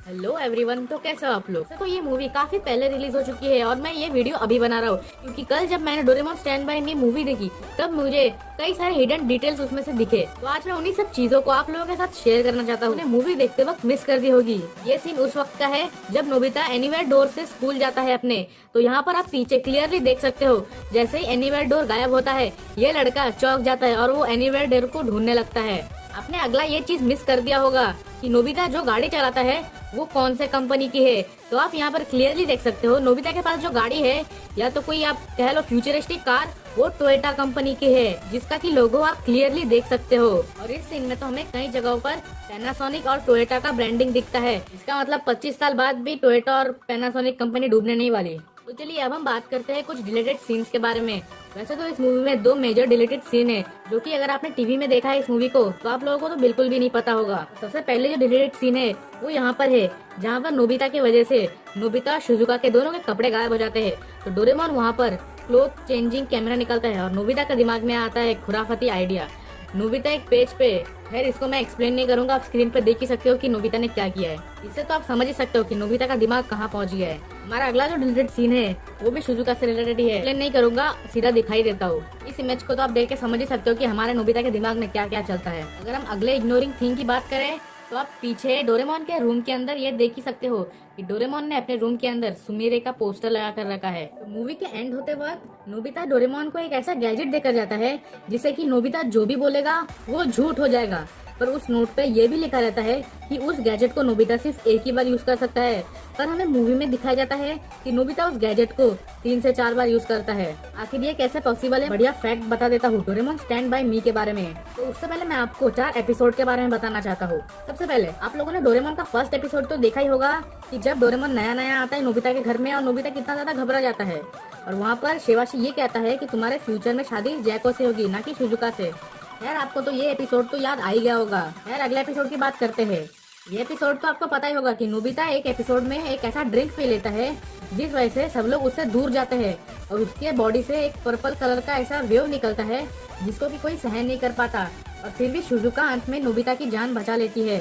Hello everyone, तो कैसे हो आप लोग। तो ये मूवी काफी पहले रिलीज हो चुकी है और मैं ये वीडियो अभी बना रहा हूँ क्योंकि कल जब मैंने Doraemon stand by me movie देखी तब मुझे कई सारे हिडन डिटेल्स उसमें से दिखे। तो आज मैं उन्हीं सब चीजों को आप लोगों के साथ शेयर करना चाहता हूँ। मूवी देखते वक्त मिस कर दी होगी। ये सीन उस वक्त का है जब नोबिता एनीवेयर डोर से स्कूल जाता है अपने। तो यहाँ पर आप पीछे क्लियरली देख सकते हो, जैसे ही एनीवेयर डोर गायब होता है ये लड़का चौंक जाता है और वो एनीवेयर डोर को ढूंढने लगता है। आपने अगला ये चीज मिस कर दिया होगा कि नोबिता जो गाड़ी चलाता है वो कौन से कंपनी की है। तो आप यहाँ पर क्लियरली देख सकते हो नोबिता के पास जो गाड़ी है या तो कोई आप कह लो फ्यूचरिस्टिक कार, वो टोयोटा कंपनी की है जिसका की लोगो आप क्लियरली देख सकते हो। और इस सीन में तो हमें कई जगहों पर पैनासोनिक और टोयोटा का ब्रांडिंग दिखता है। इसका मतलब 25 साल बाद भी टोयोटा और पैनासोनिक कंपनी डूबने नहीं वाली। तो चलिए अब हम बात करते हैं कुछ डिलीटेड सीन्स के बारे में। वैसे तो इस मूवी में 2 मेजर डिलीटेड सीन है जो कि अगर आपने टीवी में देखा है इस मूवी को तो आप लोगों को तो बिल्कुल भी नहीं पता होगा। सबसे पहले जो डिलीटेड सीन है वो यहाँ पर है जहाँ पर नोबिता की वजह से नोबिता और शिजुका के दोनों के कपड़े गायब हो जाते हैं। तो डोरेमोन वहाँ पर क्लोथ चेंजिंग कैमरा निकलता है और नोबिता के दिमाग में आता है एक खुराफाती आइडिया। नोबिता एक पेज पे, खैर इसको मैं एक्सप्लेन नहीं करूंगा, आप स्क्रीन पे देख ही सकते हो कि नोबिता ने क्या किया है। इससे तो आप समझ ही सकते हो कि नोबिता का दिमाग कहाँ पहुंच गया है। हमारा अगला जो डिलीटेड सीन है वो भी शिजुका से रिलेटेड ही है, एक्सप्लेन नहीं करूंगा, सीधा दिखाई देता हूँ। इस इमेज को तो आप देख के समझ ही सकते हो कि हमारे नोबिता के दिमाग में क्या क्या चलता है। अगर हम अगले इग्नोरिंग थिंग की बात करें तो आप पीछे डोरेमोन के रूम के अंदर ये देख ही सकते हो कि डोरेमोन ने अपने रूम के अंदर सुमिरे का पोस्टर लगा कर रखा है। तो मूवी के एंड होते वक्त नोबिता डोरेमोन को एक ऐसा गैजेट देकर जाता है जिससे कि नोबिता जो भी बोलेगा वो झूठ हो जाएगा। पर उस नोट पे ये भी लिखा रहता है कि उस गैजेट को नोबिता सिर्फ एक ही बार यूज कर सकता है। पर हमें मूवी में दिखाया जाता है कि नोबिता उस गैजेट को 3 से 4 बार यूज करता है। आखिर ये कैसे पॉसिबल है, बढ़िया फैक्ट बता देता हूँ डोरेमोन स्टैंड बाय मी के बारे में। तो उससे पहले मैं आपको 4 एपिसोड के बारे में बताना चाहता हूँ। सबसे पहले आप लोगों ने डोरेमोन का फर्स्ट एपिसोड तो देखा ही होगा कि जब डोरेमोन नया नया आता है नोबिता के घर में और नोबिता कितना ज्यादा घबरा जाता है और वहाँ पर शेवाशी ये कहता है कि तुम्हारे फ्यूचर में शादी जैको से होगी, ना कि शिजुका से। यार आपको तो ये एपिसोड तो याद आ ही गया होगा। यार अगले एपिसोड की बात करते हैं। ये एपिसोड तो आपको पता ही होगा कि नोबिता एक एपिसोड में एक ऐसा ड्रिंक पी लेता है जिस वजह से सब लोग उससे दूर जाते हैं और उसके बॉडी से एक पर्पल कलर का ऐसा वेव निकलता है जिसको कि कोई सहन नहीं कर पाता और फिर भी शिजुका अंत में नोबिता की जान बचा लेती है।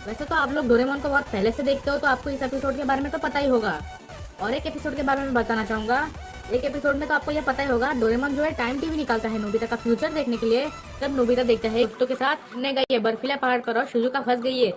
वैसे तो आप लोग डोरेमोन को बहुत पहले से देखते हो तो आपको इस एपिसोड के बारे में तो पता ही होगा। और एक एपिसोड के बारे में बताना चाहूंगा। एक एपिसोड में तो आपको ये पता ही होगा डोरेमोन जो है टाइम टीवी निकालता है नोबिता का फ्यूचर देखने के लिए। तब नोबिता देखता है दोस्तों के साथ घूमने गई है बर्फीले पहाड़ पर और शिजुका फंस गई है।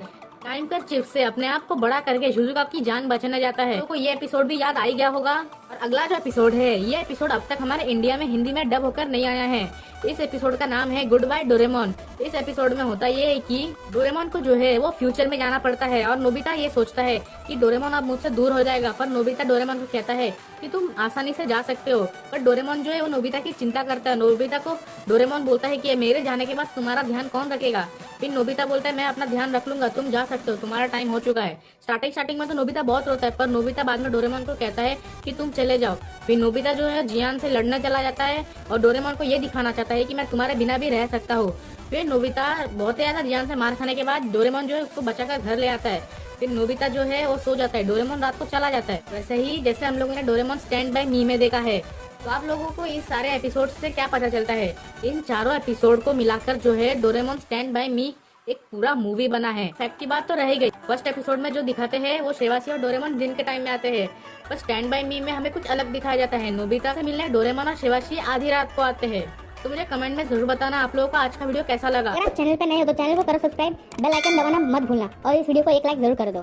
टाइम कर चिप से अपने आप को बड़ा करके शिजुका की जान बचाना जाता है। तो ये एपिसोड भी याद आ ही गया होगा। और अगला जो एपिसोड है ये एपिसोड अब तक हमारे इंडिया में हिंदी में डब होकर नहीं आया है। इस एपिसोड का नाम है गुड बाय डोरेमोन। इस एपिसोड में होता ये है कि डोरेमोन को जो है वो फ्यूचर में जाना पड़ता है और नोबिता ये सोचता है कि डोरेमोन अब मुझसे दूर हो जाएगा। पर नोबिता डोरेमोन को कहता है कि तुम आसानी से जा सकते हो। पर डोरेमोन जो है वो नोबिता की चिंता करता है। नोबिता को डोरेमोन बोलता है कि मेरे जाने के बाद तुम्हारा ध्यान कौन रखेगा। फिर नोबिता बोलता है मैं अपना ध्यान रख लूंगा, तुम जा सकते हो, तुम्हारा टाइम हो चुका है। स्टार्टिंग में तो नोबिता बहुत रोता है पर नोबिता बाद में डोरेमोन को कहता है कि तुम चले जाओ। फिर नोबिता जो है जियान से लड़ने चला जाता है और डोरेमोन को ये दिखाना चाहता है कि मैं तुम्हारे बिना भी रह सकता हूँ। फिर नोबिता बहुत ज्यादा जियान से मार खाने के बाद डोरेमोन जो है उसको बचाकर घर ले आता है। फिर नोबिता जो है वो सो जाता है, डोरेमोन रात को चला जाता है। वैसे ही जैसे हम लोगों ने डोरेमोन स्टैंड बाय मी में देखा है। तो आप लोगों को इस सारे एपिसोड से क्या पता चलता है, इन चारों एपिसोड को मिलाकर जो है डोरेमोन स्टैंड बाय मी एक पूरा मूवी बना है। फैक्ट की बात तो रह गई, फर्स्ट एपिसोड में जो दिखाते हैं वो शेवाशी और डोरेमोन दिन के टाइम में आते हैं। पर स्टैंड बाय मी में हमें कुछ अलग दिखाया जाता है। नोबिता से मिलने डोरेमोन और शेवाशी आधी रात को आते हैं। तो मुझे कमेंट में जरूर बताना आप लोगों को आज का वीडियो कैसा लगा। अगर आप चैनल पे नए हो तो चैनल को करो सब्सक्राइब, बेल आइकन दबाना मत भूलना और इस वीडियो को एक लाइक जरूर कर दो।